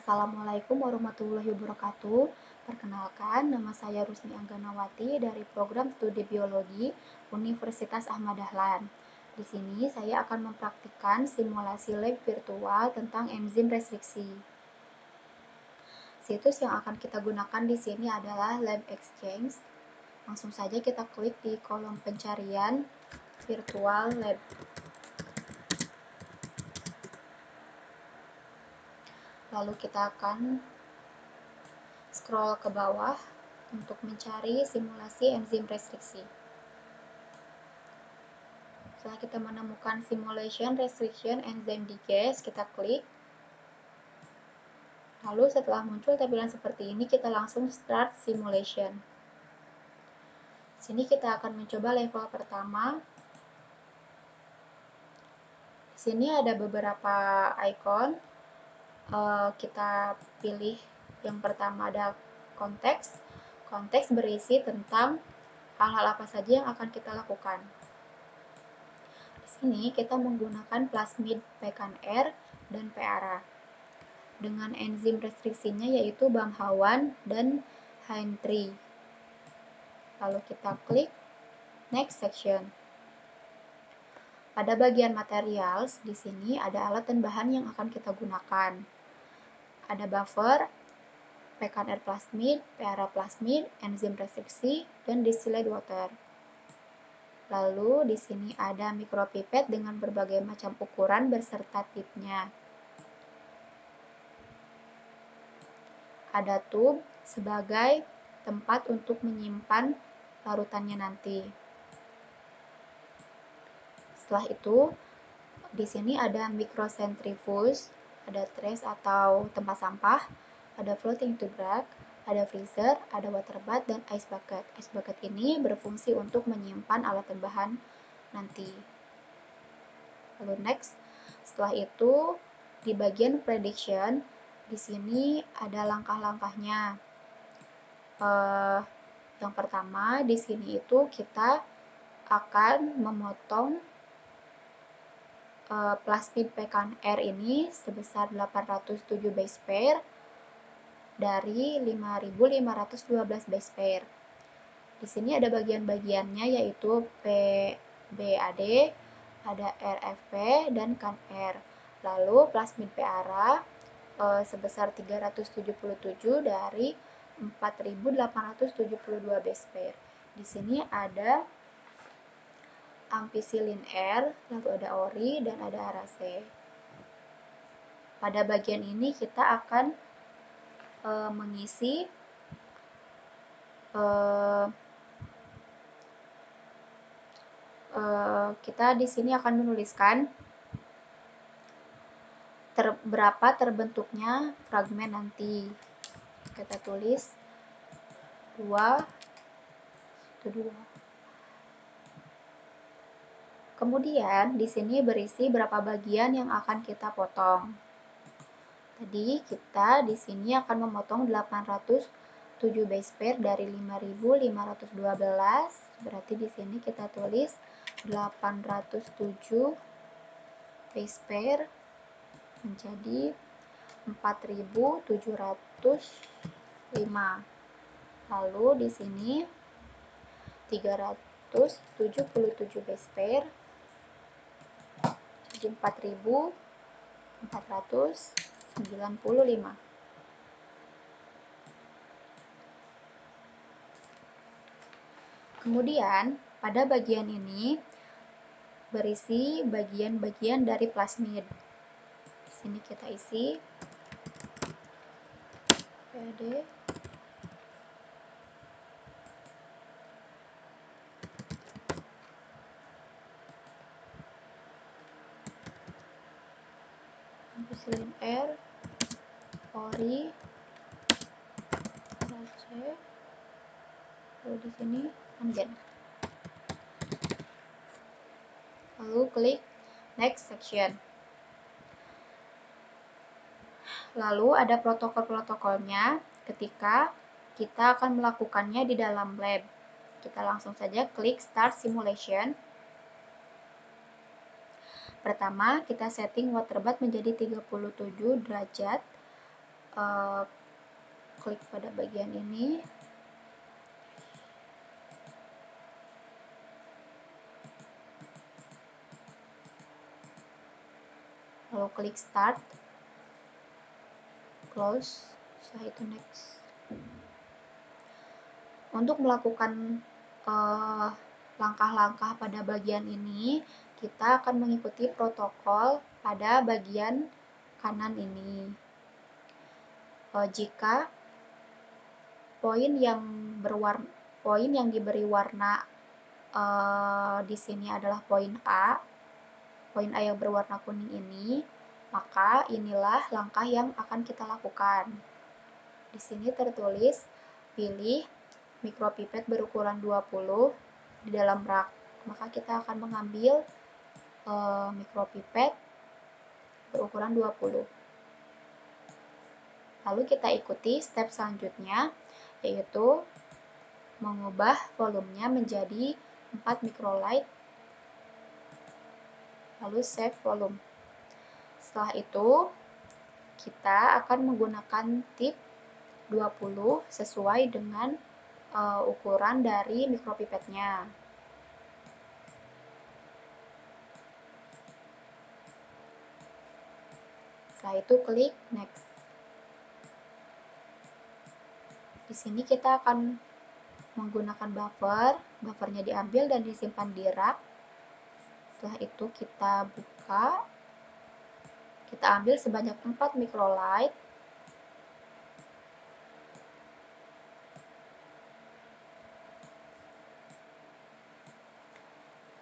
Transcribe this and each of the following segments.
Assalamualaikum warahmatullahi wabarakatuh. Perkenalkan, nama saya Rusni Angganawati dari Program Studi Biologi Universitas Ahmad Dahlan. Di sini saya akan mempraktikkan simulasi lab virtual tentang enzim restriksi. Situs yang akan kita gunakan di sini adalah Lab Exchange. Langsung saja kita klik di kolom pencarian virtual lab. Lalu kita akan scroll ke bawah untuk mencari simulasi enzim restriksi. Setelah kita menemukan simulation restriction enzyme digest, kita klik. Lalu setelah muncul tampilan seperti ini, kita langsung start simulation. Sini kita akan mencoba level pertama. Di sini ada beberapa icon. Kita pilih yang pertama ada konteks. Konteks berisi tentang hal-hal apa saja yang akan kita lakukan. Di sini kita menggunakan plasmid PKNR dan PARA dengan enzim restriksinya yaitu BAM-HA1 dan HN3. Lalu kita klik next section. Pada bagian materials, di sini ada alat dan bahan yang akan kita gunakan. Ada buffer, PKNR plasmid, PARA plasmid, enzim restriksi, dan distilled water. Lalu di sini ada mikropipet dengan berbagai macam ukuran beserta tipnya. Ada tube sebagai tempat untuk menyimpan larutannya nanti. Setelah itu, di sini ada microcentrifuge, ada trays atau tempat sampah, ada floating tube rack, ada freezer, ada water bath, dan ice bucket. Ice bucket ini berfungsi untuk menyimpan alat dan bahan nanti. Lalu next, setelah itu di bagian prediction, di sini ada langkah-langkahnya. Yang pertama, di sini itu kita akan memotong plasmid PKNR ini sebesar 807 base pair dari 5.512 base pair. Di sini ada bagian-bagiannya yaitu PBAD, ada RFP, dan CAN-R. Lalu plasmid PARA sebesar 377 dari 4.872 base pair. Di sini ada ampicillin R, lalu ada ori, dan ada arase. Pada bagian ini kita akan mengisi kita di sini akan menuliskan berapa terbentuknya fragmen nanti. Kita tulis 2. Kemudian di sini berisi berapa bagian yang akan kita potong. Tadi kita di sini akan memotong 807 base pair dari 5.512. Berarti di sini kita tulis 807 base pair menjadi 4.705. Lalu di sini 377 base pair jadi 4.495. Kemudian pada bagian ini berisi bagian-bagian dari plasmid. Di sini kita isi PAD, ampicillin R, ori, arase, lalu di sini amgen. Lalu klik next section. Lalu ada protokol-protokolnya ketika kita akan melakukannya di dalam lab. Kita langsung saja klik start simulation. Pertama, kita setting water bath menjadi 37 derajat klik pada bagian ini, lalu klik start, close, setelah itu next. Untuk melakukan langkah-langkah pada bagian ini, kita akan mengikuti protokol pada bagian kanan ini. Jika poin yang diberi warna di sini adalah poin A yang berwarna kuning ini, maka inilah langkah yang akan kita lakukan. Di sini tertulis pilih mikropipet berukuran 20 di dalam rak. Maka kita akan mengambil mikropipet berukuran 20. Lalu kita ikuti step selanjutnya, yaitu mengubah volumenya menjadi 4 microlight, lalu save volume. Setelah itu, kita akan menggunakan tip 20 sesuai dengan ukuran dari mikropipetnya. Setelah itu klik next. Di sini kita akan menggunakan buffernya diambil dan disimpan di rak. Setelah itu kita buka, kita ambil sebanyak 4 microlight,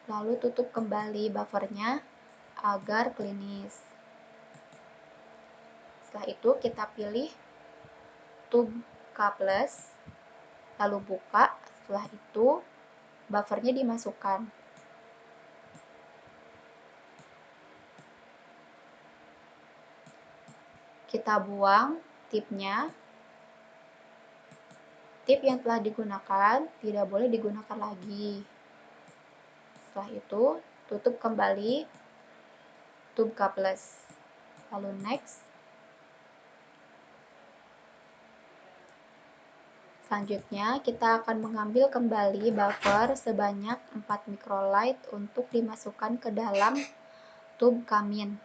lalu tutup kembali buffernya agar klinis. Setelah itu kita pilih tube K+, lalu buka. Setelah itu buffernya dimasukkan. Kita buang tipnya. Tip yang telah digunakan tidak boleh digunakan lagi. Setelah itu tutup kembali tube K+, lalu next. Selanjutnya kita akan mengambil kembali buffer sebanyak 4 microlight untuk dimasukkan ke dalam tube kamin.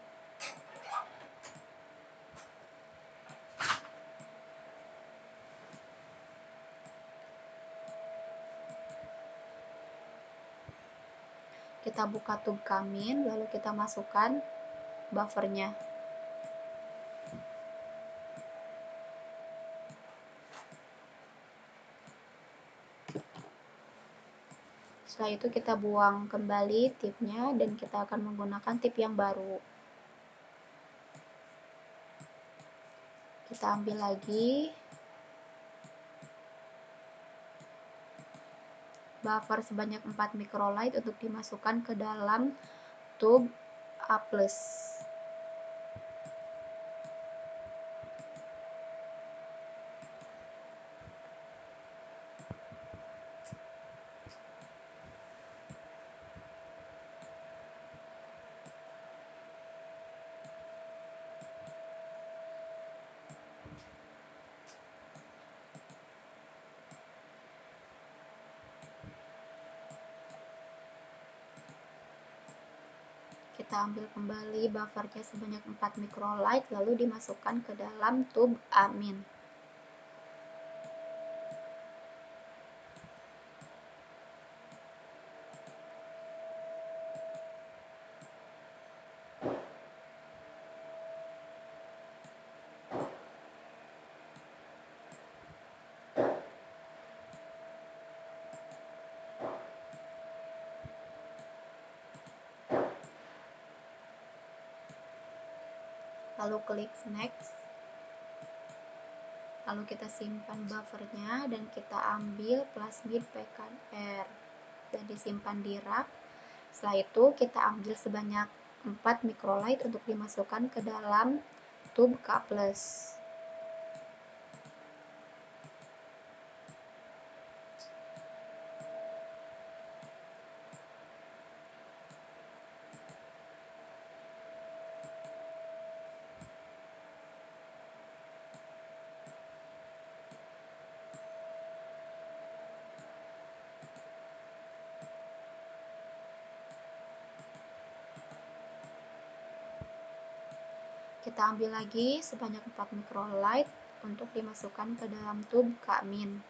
Kita buka tube kamin, lalu kita masukkan buffernya. Setelah itu kita buang kembali tipnya dan kita akan menggunakan tip yang baru. Kita ambil lagi buffer sebanyak 4 microlight untuk dimasukkan ke dalam tube A+. Kita ambil kembali buffernya sebanyak 4 microlight lalu dimasukkan ke dalam tube amin. Lalu klik next. Lalu kita simpan buffernya dan kita ambil plasmid PKR dan disimpan di rak. Setelah itu kita ambil sebanyak 4 microlight untuk dimasukkan ke dalam tube K+. Kita ambil lagi sebanyak 4 microlight untuk dimasukkan ke dalam tub Kak-min.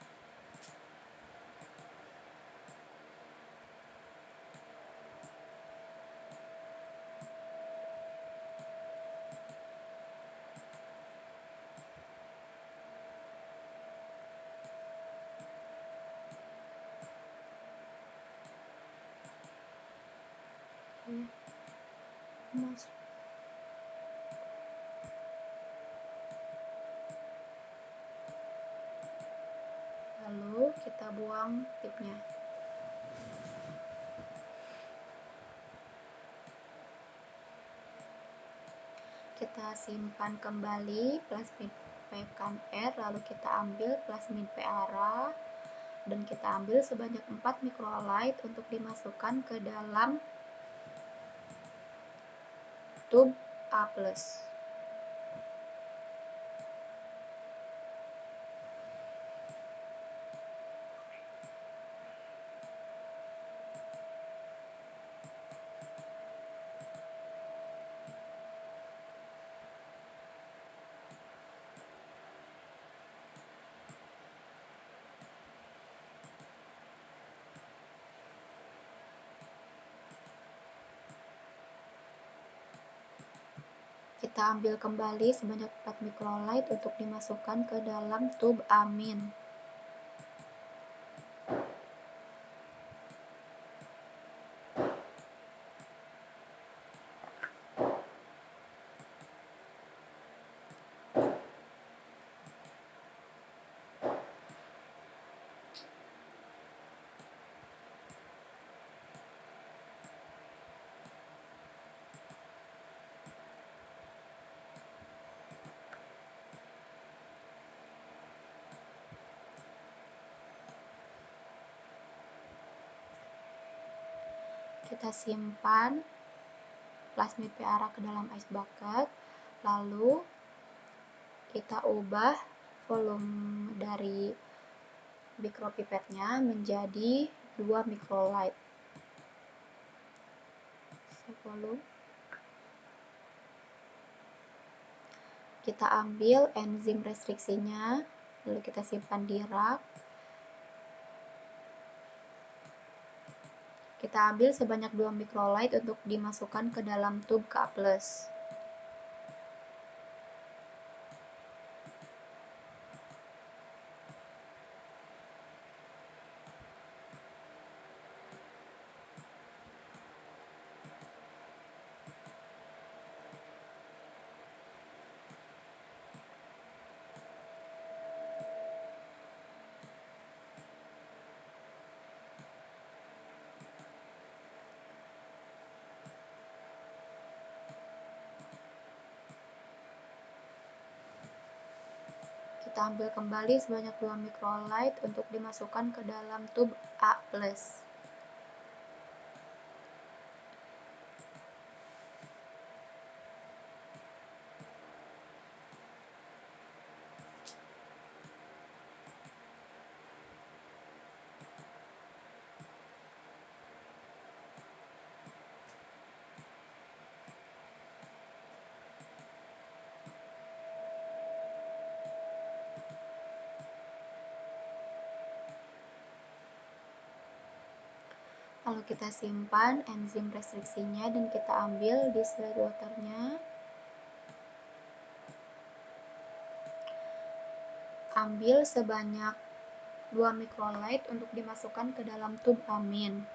Lalu kita buang tipnya. Kita simpan kembali plasmid PKR, lalu kita ambil plasmid PARA dan kita ambil sebanyak 4 microlight untuk dimasukkan ke dalam tub A+. Kita ambil kembali sebanyak 4 microlight untuk dimasukkan ke dalam tub amin. Kita simpan plasmid PARA ke dalam ice bucket, lalu kita ubah volume dari micropipetnya menjadi 2 microlight. Kita ambil enzim restriksinya, lalu kita simpan di rak. Kita ambil sebanyak 2 microlight untuk dimasukkan ke dalam tub Ka+. Kita ambil kembali sebanyak 2 microlight untuk dimasukkan ke dalam tub A+. Lalu kita simpan enzim restriksinya dan kita ambil distilled waternya. Ambil sebanyak 2 microlight untuk dimasukkan ke dalam tub amin.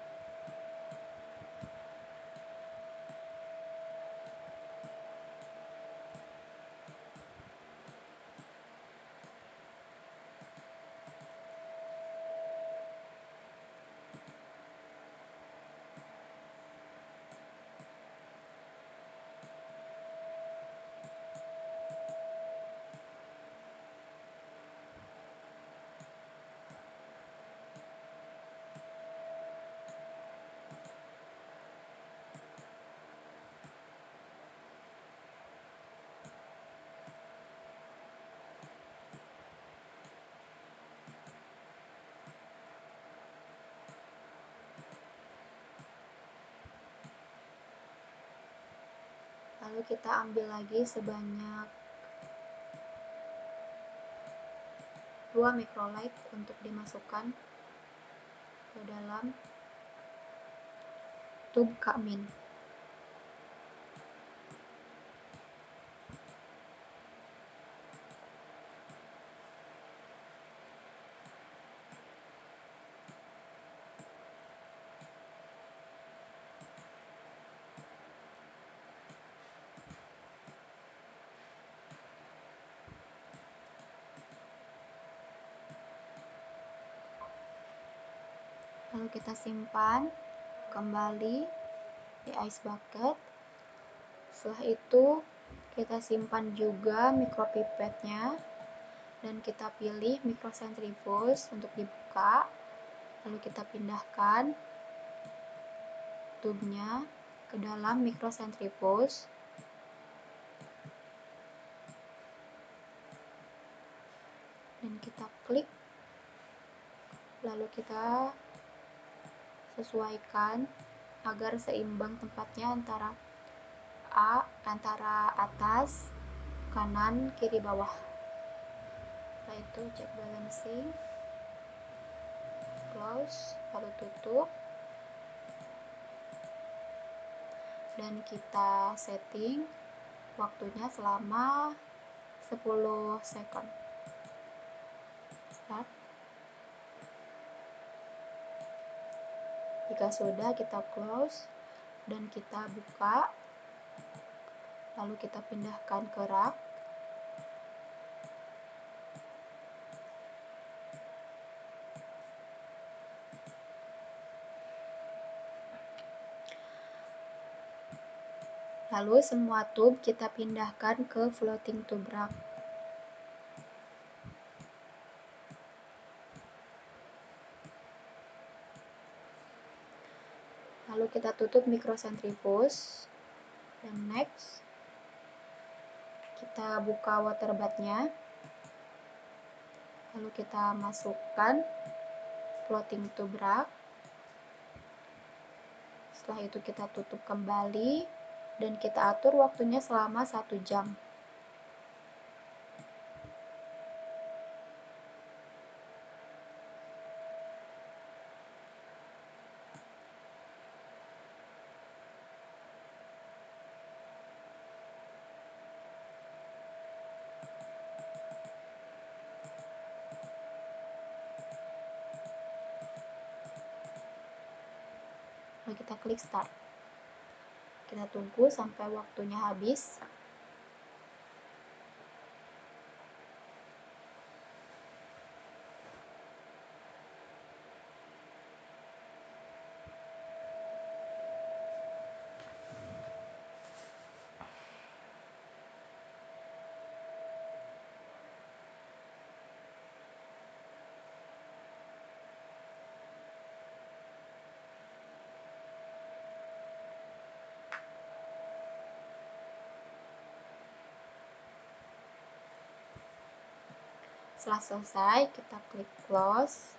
Lalu kita ambil lagi sebanyak 2 microlight untuk dimasukkan ke dalam tub Kakmin. Lalu kita simpan kembali di ice bucket. Setelah itu kita simpan juga micropipetnya dan kita pilih microcentrifuge untuk dibuka. Lalu kita pindahkan tubnya ke dalam microcentrifuge. Dan kita klik. Lalu kita sesuaikan agar seimbang tempatnya antara atas, kanan, kiri, bawah. Setelah itu cek balancing, close, lalu tutup, dan kita setting waktunya selama 10 second. Start. Jika sudah, kita close dan kita buka, lalu kita pindahkan ke rak. Lalu semua tub kita pindahkan ke floating tube rak. Lalu kita tutup microcentrifuge. Dan next, kita buka water bath-nya. Lalu kita masukkan floating tube rak. Setelah itu kita tutup kembali dan kita atur waktunya selama 1 jam. Lalu kita klik start. Kita tunggu sampai waktunya habis. Setelah selesai, kita klik close.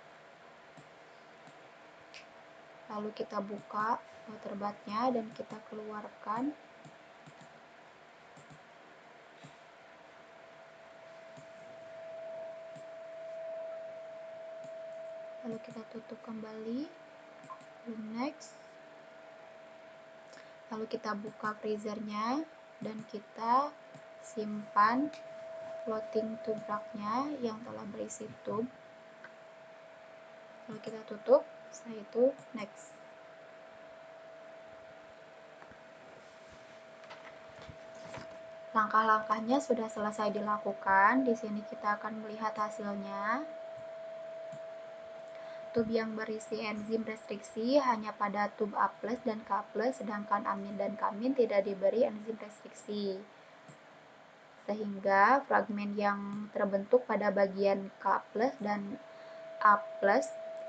Lalu kita buka water bath-nya dan kita keluarkan. Lalu kita tutup kembali. Lalu next. Lalu kita buka freezernya dan kita simpan floating tube rak-nya yang telah berisi tub. Lalu kita tutup, setelah itu next. Langkah-langkahnya sudah selesai dilakukan. Di sini kita akan melihat hasilnya. Tub yang berisi enzim restriksi hanya pada tub A+ dan K+, sedangkan amin dan kamin tidak diberi enzim restriksi. Sehingga fragmen yang terbentuk pada bagian K+ dan A+,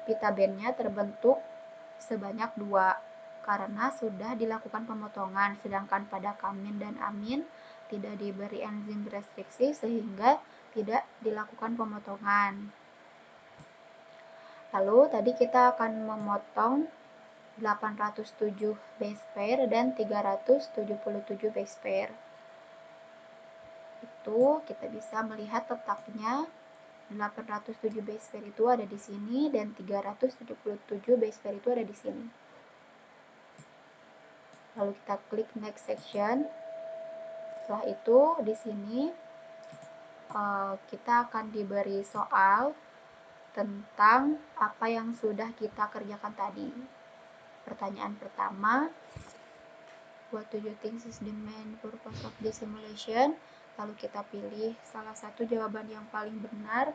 pitabennya terbentuk sebanyak 2 karena sudah dilakukan pemotongan, sedangkan pada kamin dan amin tidak diberi enzim restriksi sehingga tidak dilakukan pemotongan. Lalu tadi kita akan memotong 807 base pair dan 377 base pair. Itu kita bisa melihat letaknya. 807 base pair itu ada di sini dan 377 base pair itu ada di sini. Lalu kita klik next section. Setelah itu di sini kita akan diberi soal tentang apa yang sudah kita kerjakan tadi. Pertanyaan pertama, what do you think is the main purpose of this simulation? Lalu kita pilih salah satu jawaban yang paling benar.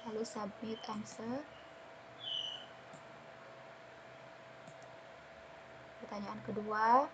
Lalu submit answer. Pertanyaan kedua,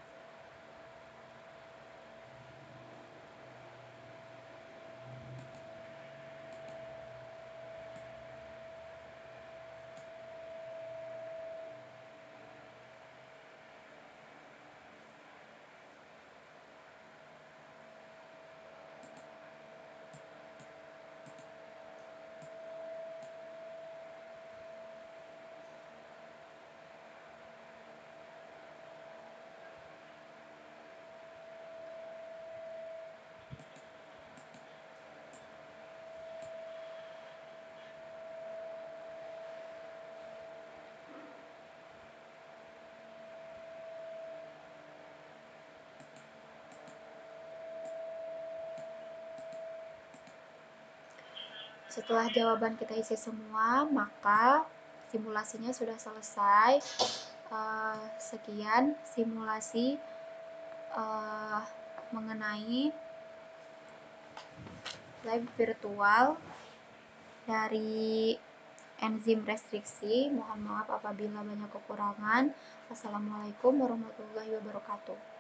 setelah jawaban kita isi semua, maka simulasinya sudah selesai. Sekian simulasi mengenai lab virtual dari enzim restriksi. Mohon maaf apabila banyak kekurangan. Wassalamualaikum warahmatullahi wabarakatuh.